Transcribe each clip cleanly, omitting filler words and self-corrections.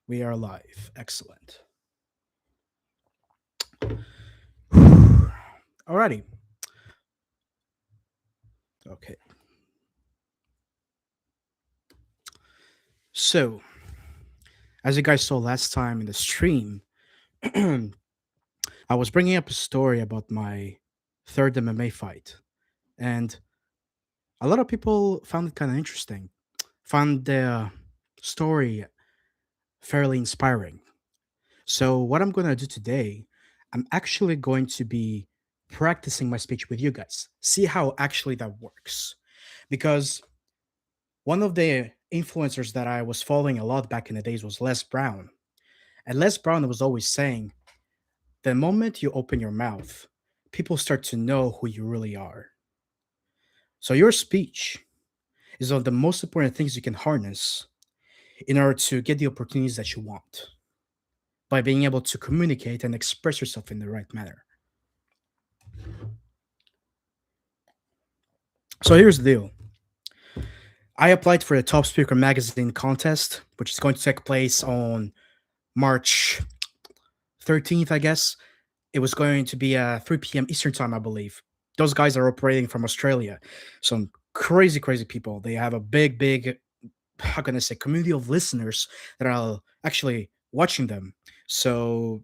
We are live. Excellent. Alrighty. Okay. So, as you guys saw last time in the stream, I was bringing up a story about my third MMA fight, and a lot of people found it kind of interesting. Found the story fairly inspiring. So, what I'm going to do today, I'm actually going to be practicing my speech with you guys. See how actually that works. Because one of the influencers that I was following a lot back in the days was Les Brown. And Les Brown was always saying, the moment you open your mouth, people start to know who you really are. So your speech is one of the most important things you can harness in order to get the opportunities that you want by being able to communicate and express yourself in the right manner. So here's the deal. I applied for the Top Speaker Magazine contest, which is going to take place on March 13th, I guess. It was going to be 3 p.m. Eastern time, I believe. Those guys are operating from Australia. Some crazy, crazy people. They have a big, big, how can I say, community of listeners that are actually watching them. So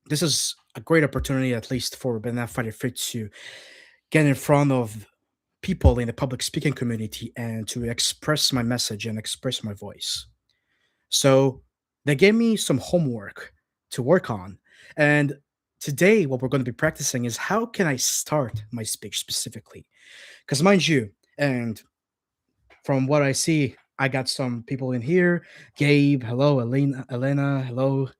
this is a great opportunity, at least for Ben Fighter Fit, to get in front of people in the public speaking community and to express my message and express my voice. So they gave me some homework to work on. And today, what we're going to be practicing is how can I start my speech specifically? Because, mind you, and from what I see, I got some people in here. Gabe, hello. Elena, hello.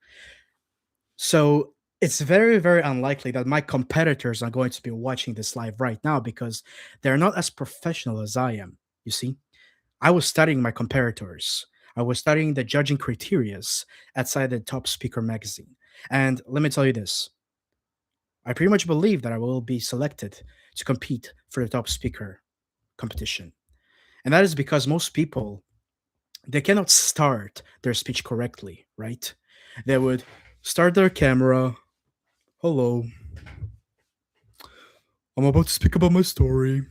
So it's very, very unlikely that my competitors are going to be watching this live right now because they're not as professional as I am. You see? I was studying my comparators. I was studying the judging criterias outside the Top Speaker magazine. And let me tell you this, I pretty much believe that I will be selected to compete for the Top Speaker competition. And that is because most people, they cannot start their speech correctly, right? They would start their camera. Hello, I'm about to speak about my story.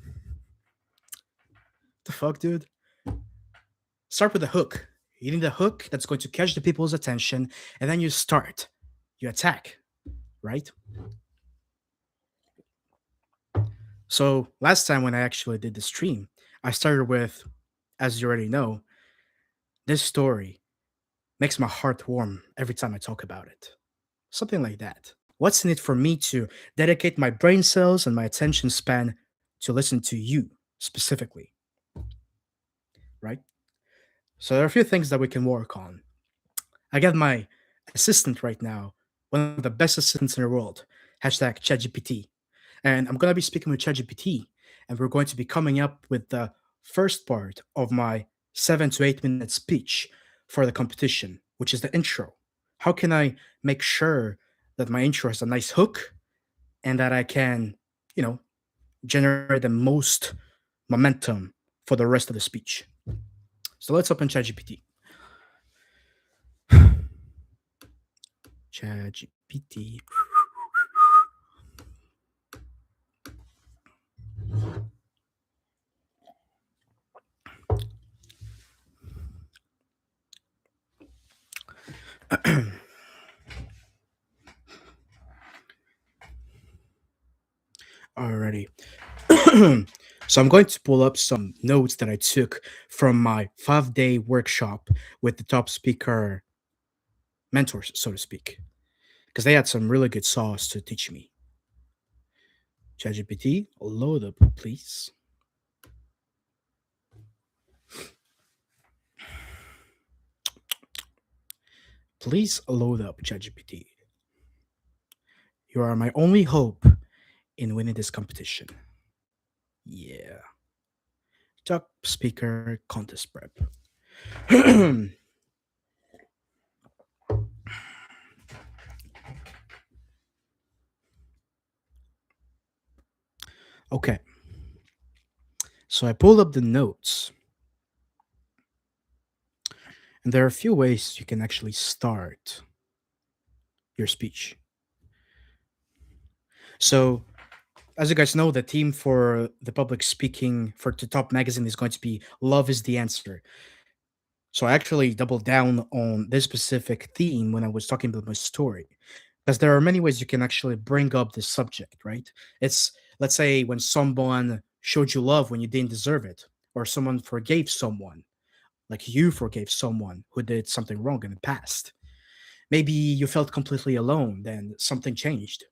The fuck, dude? Start with a hook. You need a hook that's going to catch the people's attention, and then you start. You attack, right? So last time when I actually did the stream, I started with, as you already know, this story makes my heart warm every time I talk about it. Something like that. What's in it for me to dedicate my brain cells and my attention span to listen to you specifically, right? So there are a few things that we can work on. I got my assistant right now, one of the best assistants in the world, hashtag ChatGPT. And I'm going to be speaking with ChatGPT, and we're going to be coming up with the first part of my 7 to 8 minute speech for the competition, which is the intro. How can I make sure that my intro has a nice hook and that I can, you know, generate the most momentum for the rest of the speech? So let's open ChatGPT. ChatGPT. Alrighty. So I'm going to pull up some notes that I took from my 5 day workshop with the top speaker mentors, so to speak, because they had some really good sauce to teach me. ChatGPT, load up, please. Please load up, ChatGPT. You are my only hope in winning this competition. Yeah. Top speaker contest prep. Okay. So I pulled up the notes And there are a few ways you can actually start your speech. So, as you guys know, the theme for the public speaking for the top magazine is going to be Love is the Answer. So, I actually doubled down on this specific theme when I was talking about my story. Because there are many ways you can actually bring up this subject, right? It's, let's say, when someone showed you love when you didn't deserve it, or someone forgave someone, like you forgave someone who did something wrong in the past. Maybe you felt completely alone, then something changed.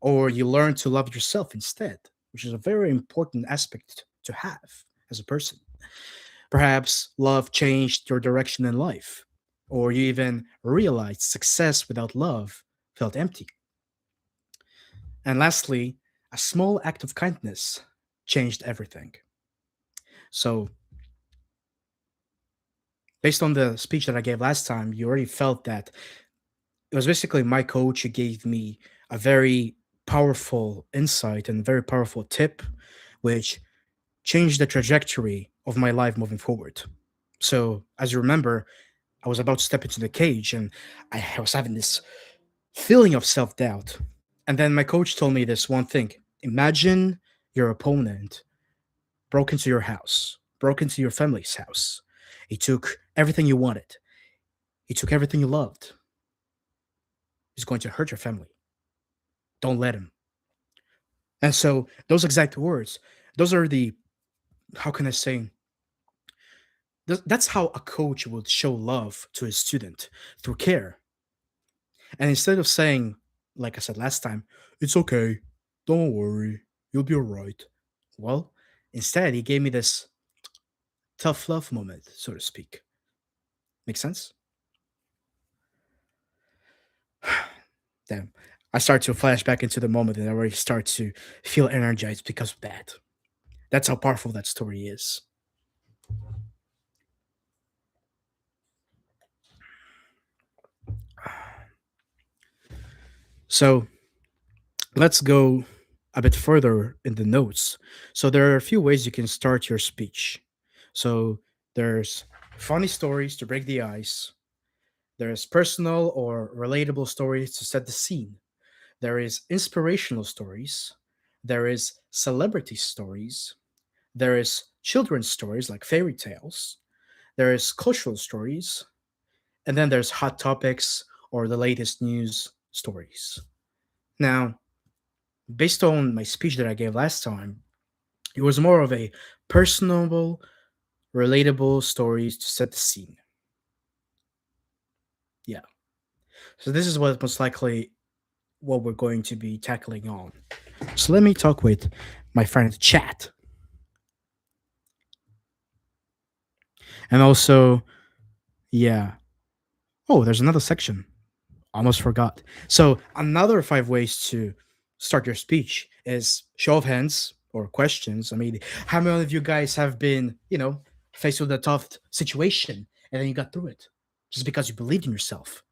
Or you learned to love yourself instead, which is a very important aspect to have as a person. Perhaps love changed your direction in life, or you even realized success without love felt empty. And lastly, a small act of kindness changed everything. So, based on the speech that I gave last time, you already felt that it was basically my coach who gave me a very powerful insight and very powerful tip, which changed the trajectory of my life moving forward. So, as you remember, I was about to step into the cage and I was having this feeling of self doubt. And then my coach told me this one thing: imagine your opponent broke into your house, broke into your family's house. He took everything you wanted, he took everything you loved. He's going to hurt your family. Don't let him. And so, those exact words, those are the, how can I say, that's how a coach would show love to his student through care. And instead of saying, like I said last time, it's okay, don't worry, you'll be all right. Well, instead, he gave me this tough love moment, so to speak. Make sense? Damn. I start to flash back into the moment and I already start to feel energized because of that. That's how powerful that story is. So let's go a bit further in the notes. So there are a few ways you can start your speech. So there's funny stories to break the ice. There's personal or relatable stories to set the scene. There is inspirational stories. There is celebrity stories. There is children's stories like fairy tales. There is cultural stories. And then there's hot topics or the latest news stories. Now, based on my speech that I gave last time, it was more of a personable, relatable stories to set the scene. Yeah. So this is what most likely what we're going to be tackling on. So let me talk with my friend Chat. And also, yeah. Oh, there's another section. Almost forgot. So another five ways to start your speech is show of hands or questions. I mean, how many of you guys have been, faced with a tough situation and then you got through it just because you believed in yourself?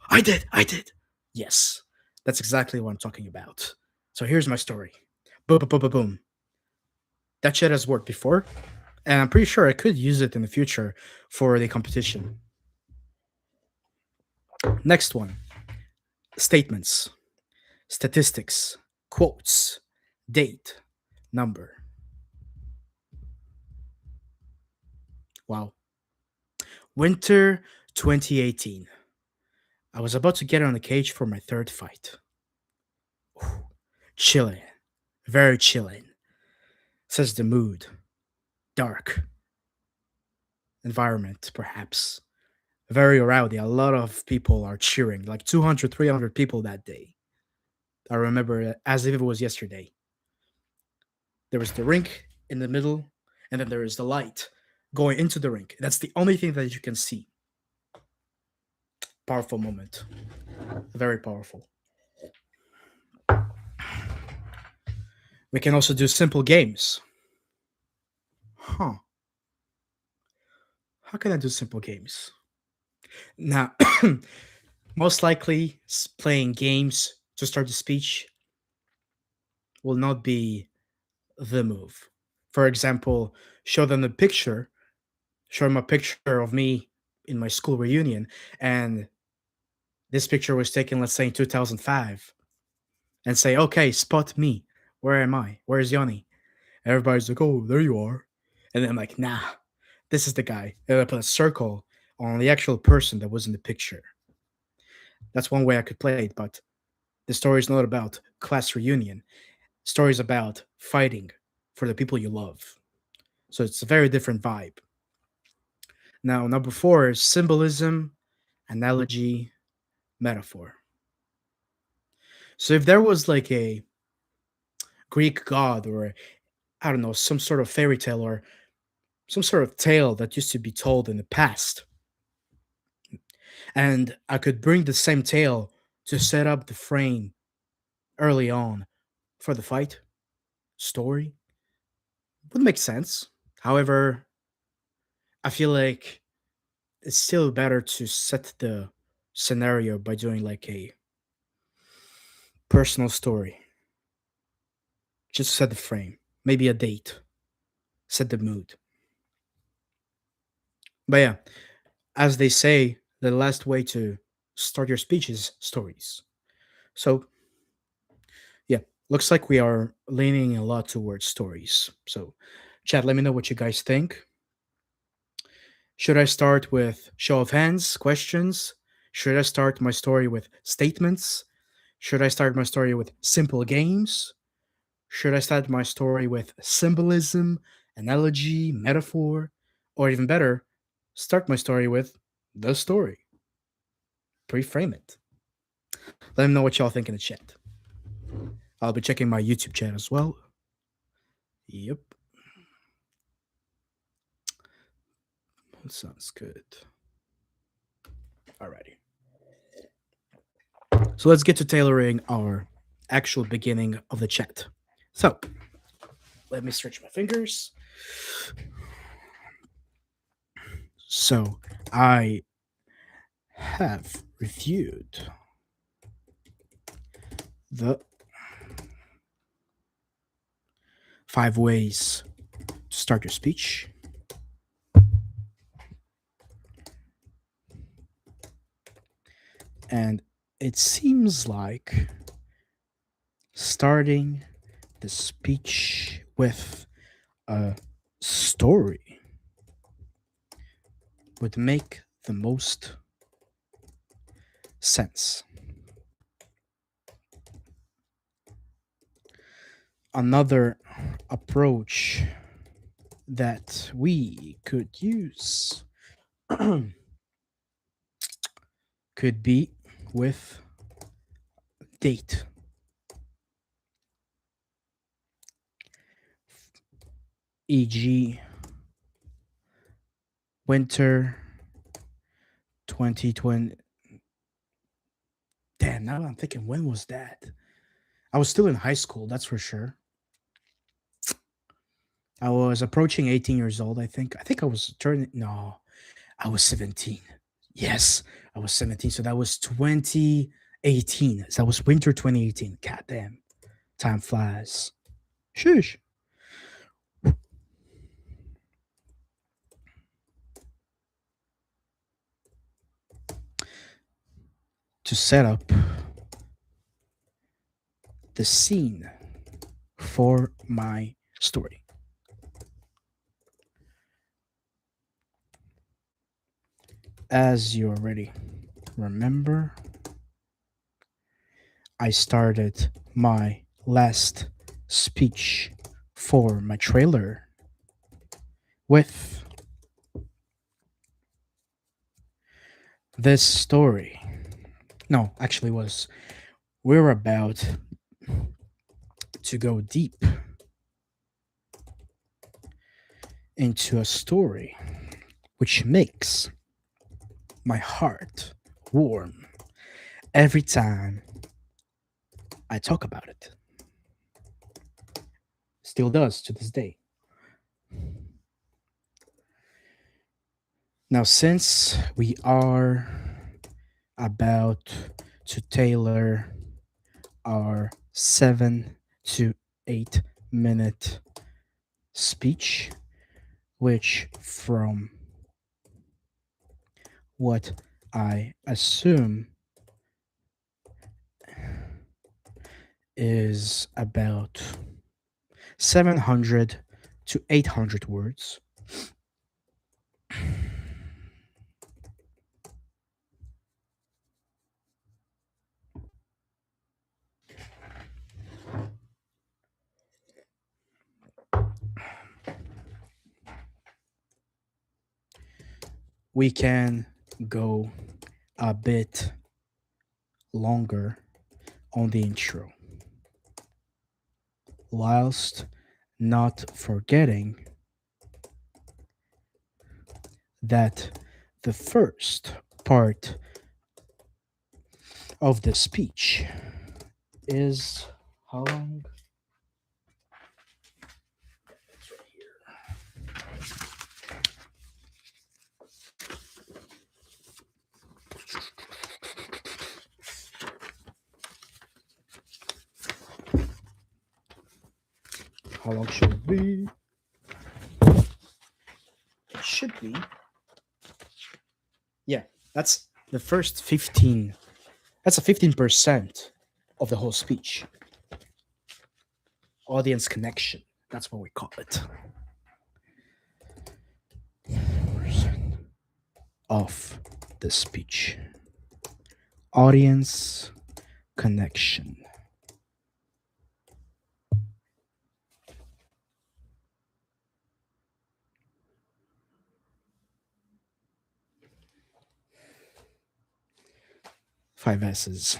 I did. I did. Yes, that's exactly what I'm talking about. So here's my story. Boom, boom, boom, boom, boom. That shit has worked before, and I'm pretty sure I could use it in the future for the competition. Next one: statements, statistics, quotes, date, number. Wow. Winter 2018. I was about to get on the cage for my third fight. Whew. Chilling. Very chilling. Says the mood. Dark. Environment, perhaps. Very rowdy. A lot of people are cheering, like 200, 300 people that day. I remember it as if it was yesterday. There was the rink in the middle, and then there is the light going into the rink. That's the only thing that you can see. Powerful moment. Very powerful. We can also do simple games. Huh. How can I do simple games? Now, most likely, playing games to start the speech will not be the move. For example, show them a picture of me in my school reunion, and this picture was taken, let's say, in 2005, and say, okay, spot me. Where am I? Where's Yanni? Everybody's like, oh, there you are. And then I'm like, nah, this is the guy. And I put a circle on the actual person that was in the picture. That's one way I could play it, but the story is not about class reunion. The story is about fighting for the people you love. So it's a very different vibe. Now, number four is symbolism, analogy, metaphor. So if there was like a Greek god or I don't know, some sort of fairy tale or some sort of tale that used to be told in the past, and I could bring the same tale to set up the frame early on for the fight story, would make sense. However, I feel like it's still better to set the scenario by doing like a personal story. Just set the frame, maybe a date, set the mood. But yeah, as they say, the last way to start your speech is stories. So yeah, looks like we are leaning a lot towards stories. So, chat, let me know what you guys think. Should I start with show of hands, questions? Should I start my story with statements? Should I start my story with simple games? Should I start my story with symbolism, analogy, metaphor? Or even better, start my story with the story? Pre-frame it. Let me know what y'all think in the chat. I'll be checking my YouTube chat as well. Yep. That sounds good. Alrighty. So let's get to tailoring our actual beginning of the chat. So let me stretch my fingers. So I have reviewed the 5 ways to start your speech. And it seems like starting the speech with a story would make the most sense. Another approach that we could use could be with date. E.g., winter 2020. Damn, now I'm thinking, when was that? I was still in high school, that's for sure. I was approaching 18 years old, I think. I think I was turning, no, I was 17. Yes, I was 17. So that was 2018. So that was winter 2018. God damn. Time flies. Shush. To set up the scene for my story. As you already remember, I started my last speech for my trailer with this story. No, actually was we're about to go deep into a story which makes my heart warm every time I talk about it. Still does to this day. Now, since we are about to tailor our 7 to 8 minute speech, which from What I assume is about 700 to 800 words. We can go a bit longer on the intro, whilst not forgetting that the first part of the speech is how long? How long should it be? It should be. Yeah, that's the first 15. That's a 15% of the whole speech. Audience connection. That's what we call it. Of the speech. Audience connection. Five S's.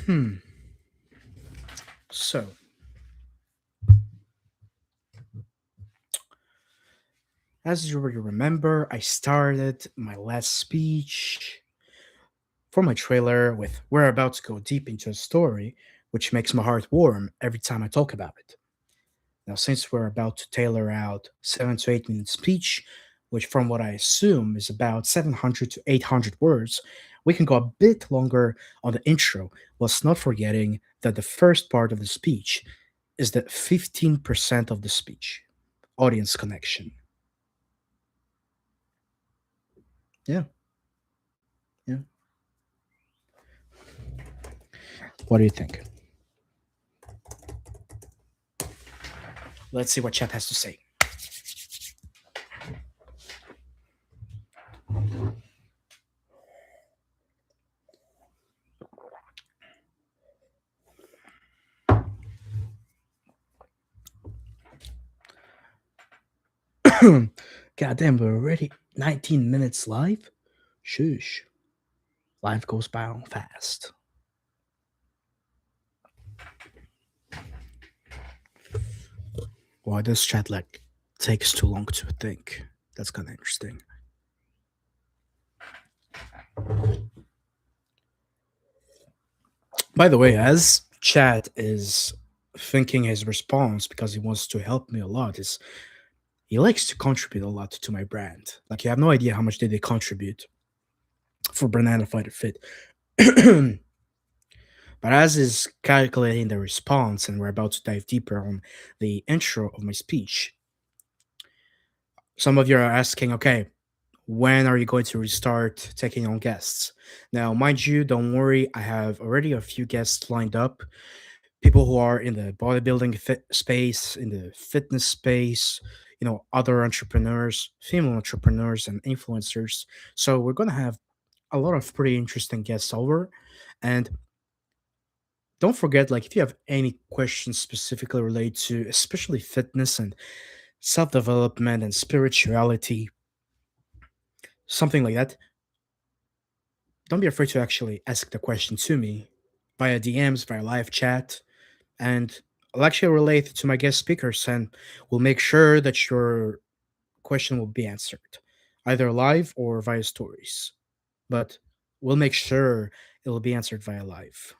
Hmm. So, as you already remember, I started my last speech for my trailer with we're about to go deep into a story, which makes my heart warm every time I talk about it. Now, since we're about to tailor out 7 to 8 minute speech, which from what I assume is about 700 to 800 words, we can go a bit longer on the intro, whilst not forgetting that the first part of the speech is the 15% of the speech audience connection. Yeah, yeah. What do you think? Let's see what chat has to say. God damn, we're already 19 minutes live? Shush. Life goes by on fast. Why does chat like takes too long to think? That's kind of interesting. By the way, as chat is thinking his response because he wants to help me a lot, is he likes to contribute a lot to my brand. Like you have no idea how much did they contribute for Banana Fighter Fit. But as is calculating the response, and we're about to dive deeper on the intro of my speech, some of you are asking, okay, when are you going to restart taking on guests? Now, mind you, don't worry, I have already a few guests lined up. People who are in the bodybuilding space, in the fitness space, other entrepreneurs, female entrepreneurs, and influencers. So we're going to have a lot of pretty interesting guests over. And don't forget, like, if you have any questions specifically related to, especially fitness and self development and spirituality, something like that, don't be afraid to actually ask the question to me via DMs, via live chat, and I'll actually relate it to my guest speakers and we'll make sure that your question will be answered, either live or via stories. But we'll make sure it will be answered via live.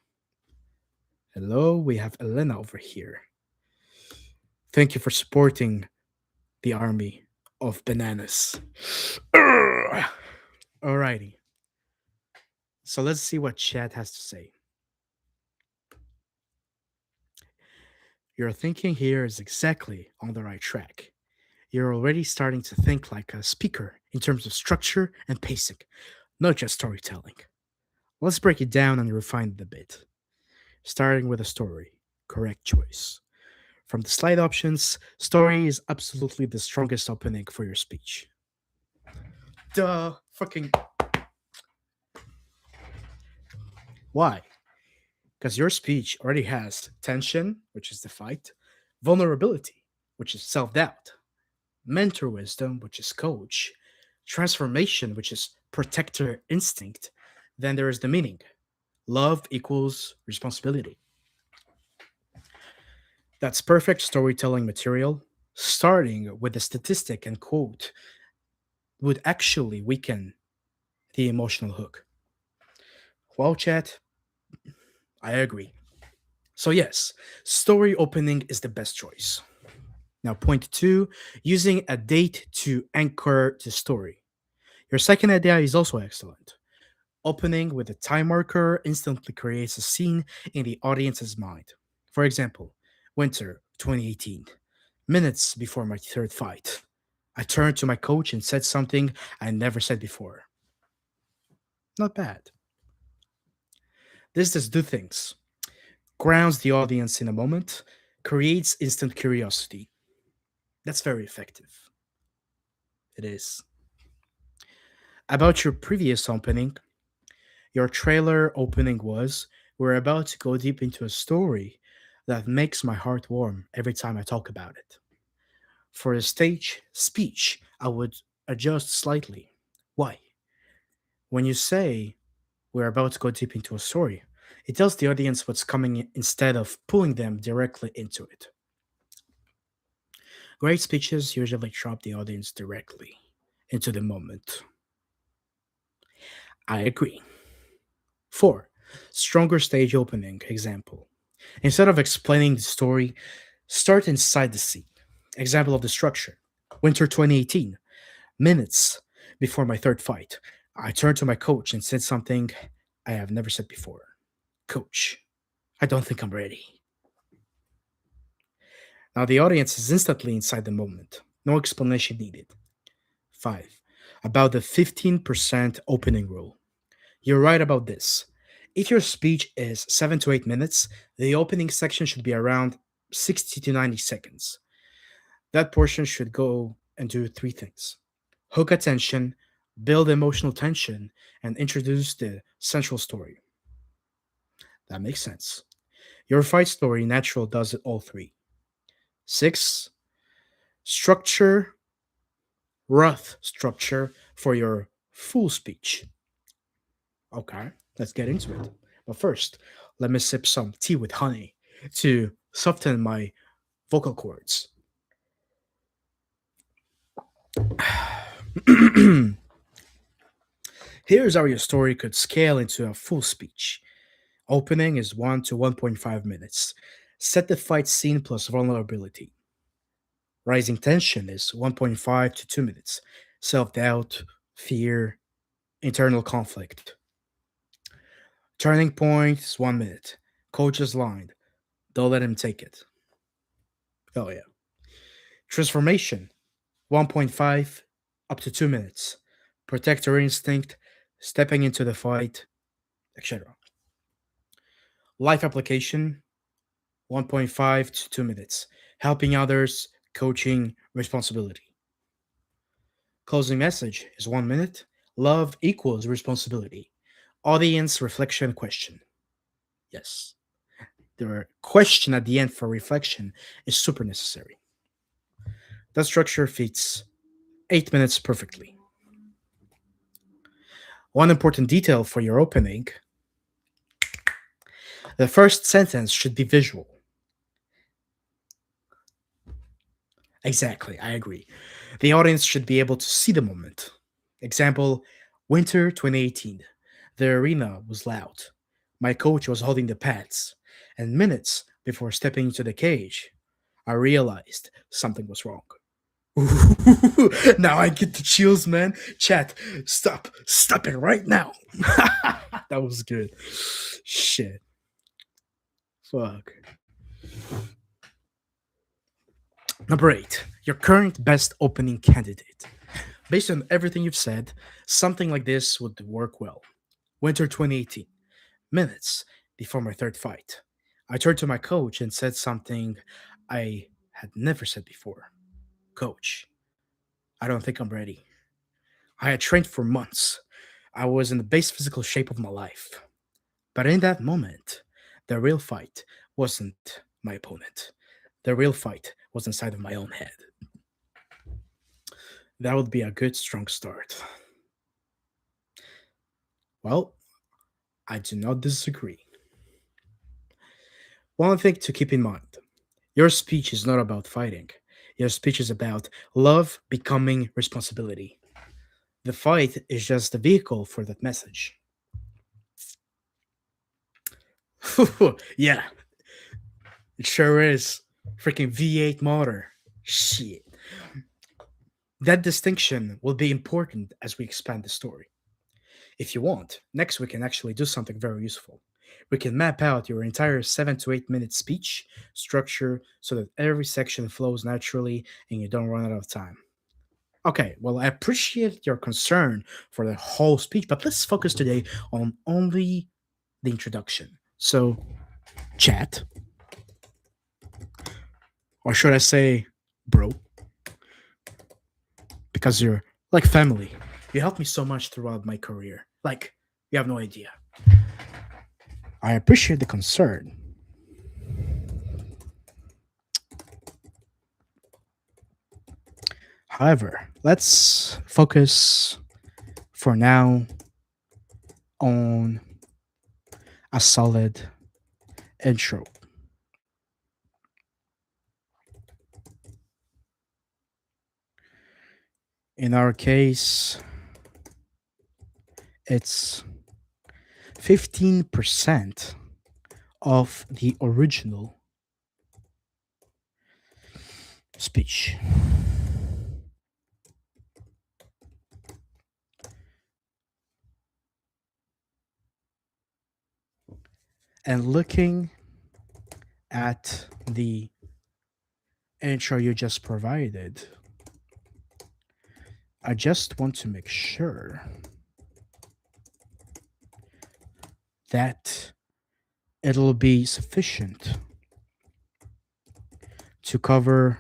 Hello, we have Elena over here. Thank you for supporting the army of bananas. Urgh. Alrighty. So let's see what Chad has to say. Your thinking here is exactly on the right track. You're already starting to think like a speaker in terms of structure and pacing, not just storytelling. Let's break it down and refine it a bit. Starting with a story. Correct choice. From the slide options, story is absolutely the strongest opening for your speech. Duh. Fucking. Why? Because your speech already has tension, which is the fight, vulnerability, which is self doubt, mentor wisdom, which is coach, transformation, which is protector instinct. Then there is the meaning. Love equals responsibility. That's perfect storytelling material. Starting with a statistic and quote would actually weaken the emotional hook. Well, chat, I agree. So, yes, story opening is the best choice. Now, point two, using a date to anchor the story. Your second idea is also excellent. Opening with a time marker instantly creates a scene in the audience's mind. For example, winter 2018, minutes before my third fight. I turned to my coach and said something I never said before. Not bad. This does two things: grounds the audience in a moment, creates instant curiosity. That's very effective. It is. About your previous opening, your trailer opening was: we're about to go deep into a story that makes my heart warm every time I talk about it. For a stage speech, I would adjust slightly. Why? When you say we're about to go deep into a story, it tells the audience what's coming instead of pulling them directly into it. Great speeches usually drop the audience directly into the moment. I agree. 4. Stronger stage opening example. Instead of explaining the story, start inside the scene. Example of the structure: Winter 2018, minutes before my third fight. I turned to my coach and said something I have never said before. Coach, I don't think I'm ready. Now the audience is instantly inside the moment. No explanation needed. 5. About the 15% opening rule. You're right about this. If your speech is 7 to 8 minutes, the opening section should be around 60 to 90 seconds. That portion should go and do three things: hook attention, build emotional tension, and introduce the central story. That makes sense. Your fight story natural does it all three. 6. Structure, rough structure for your full speech. Okay, let's get into it. But first, let me sip some tea with honey to soften my vocal cords. Here's how your story could scale into a full speech. Opening is 1 to 1.5 minutes. Set the fight scene plus vulnerability. Rising tension is 1.5 to 2 minutes. Self doubt, fear, internal conflict. Turning point is 1 minute. Coach's line: don't let him take it. Oh, yeah. Transformation: 1.5 up to 2 minutes. Protector instinct, stepping into the fight, etc. Life application: 1.5 to 2 minutes. Helping others, coaching, responsibility. Closing message is 1 minute. Love equals responsibility. Audience reflection question. Yes. The question at the end for reflection is super necessary. That structure fits 8 minutes perfectly. One important detail for your opening: the first sentence should be visual. Exactly, I agree. The audience should be able to see the moment. Example: Winter 2018. The arena was loud. My coach was holding the pads, and minutes before stepping into the cage, I realized something was wrong. Ooh, now I get the chills, man. Chat, stop it right now. That was good. Shit, fuck. Number eight, your current best opening candidate. Based on everything you've said, something like this would work well. Winter 2018, minutes before my third fight. I turned to my coach and said something I had never said before. Coach, I don't think I'm ready. I had trained for months. I was in the best physical shape of my life. But in that moment, the real fight wasn't my opponent. The real fight was inside of my own head. That would be a good, strong start. Well, I do not disagree. One thing to keep in mind, your speech is not about fighting. Your speech is about love becoming responsibility. The fight is just the vehicle for that message. Yeah, it sure is. Freaking V8 motor. Shit. That distinction will be important as we expand the story. If you want, next we can actually do something very useful. We can map out your entire 7 to 8 minute speech structure so that every section flows naturally and you don't run out of time. Okay, well, I appreciate your concern for the whole speech, but let's focus today on only the introduction. So, chat, or should I say, bro, because you're like family. You helped me so much throughout my career. Like, you have no idea. I appreciate the concern. However, let's focus for now on a solid intro. In our case, it's 15% of the original speech. And looking at the intro you just provided, I just want to make sure that it'll be sufficient to cover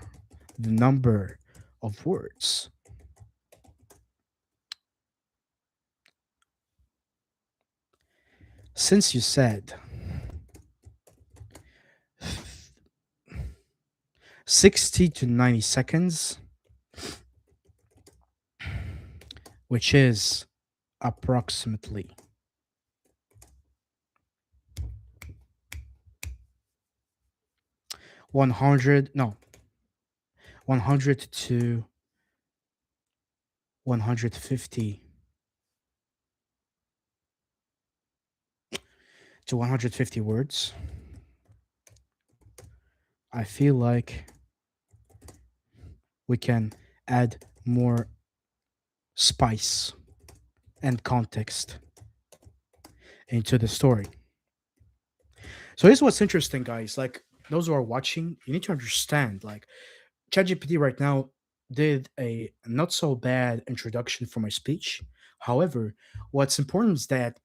the number of words. Since you said 60 to 90 seconds, which is approximately 100 to 150 to 150 words. I feel like we can add more spice and context into the story. So here's what's interesting, guys. Like those who are watching, you need to understand. Like ChatGPT right now did a not so bad introduction for my speech. However, what's important is that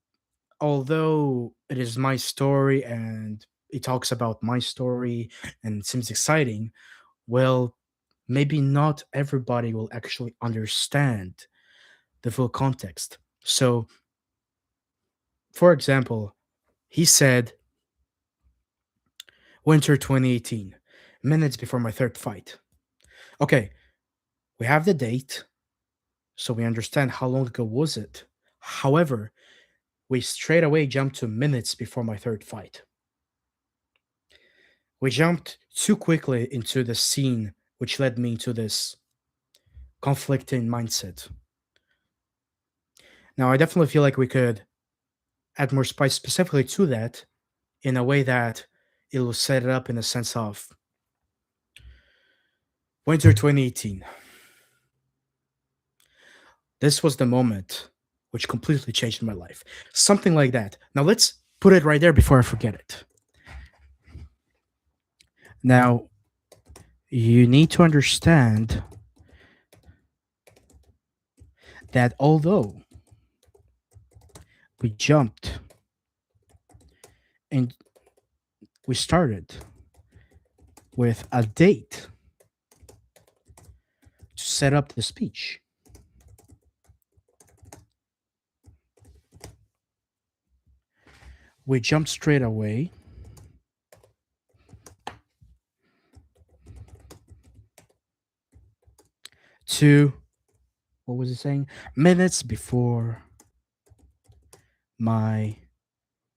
although it is my story and it talks about my story and it seems exciting, well, maybe not everybody will actually understand the full context. So, for example, he said, Winter 2018, minutes before my third fight. Okay, we have the date, so we understand how long ago was it. However, we straight away jumped to minutes before my third fight. We jumped too quickly into the scene, which led me to this conflicting mindset. Now, I definitely feel like we could add more spice specifically to that in a way that it will set it up in a sense of Winter 2018. This was the moment which completely changed my life. Something like that. Now let's put it right there before I forget it. Now, you need to understand that although we jumped and we started with a date to set up the speech, we jumped straight away to, what was it saying? Minutes before my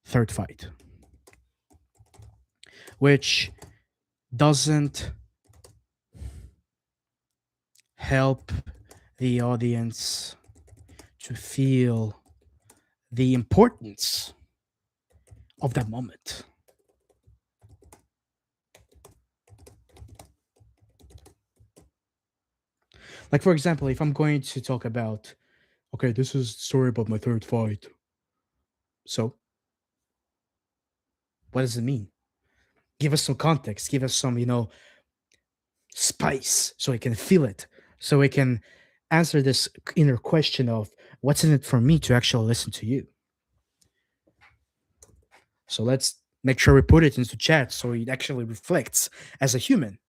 third fight, which doesn't help the audience to feel the importance of that moment. Like, for example, if I'm going to talk about, okay, this is the story about my third fight. So, what does it mean? Give us some context, give us some, spice so I can feel it, so I can answer this inner question of what's in it for me to actually listen to you. So let's make sure we put it into chat so it actually reflects as a human.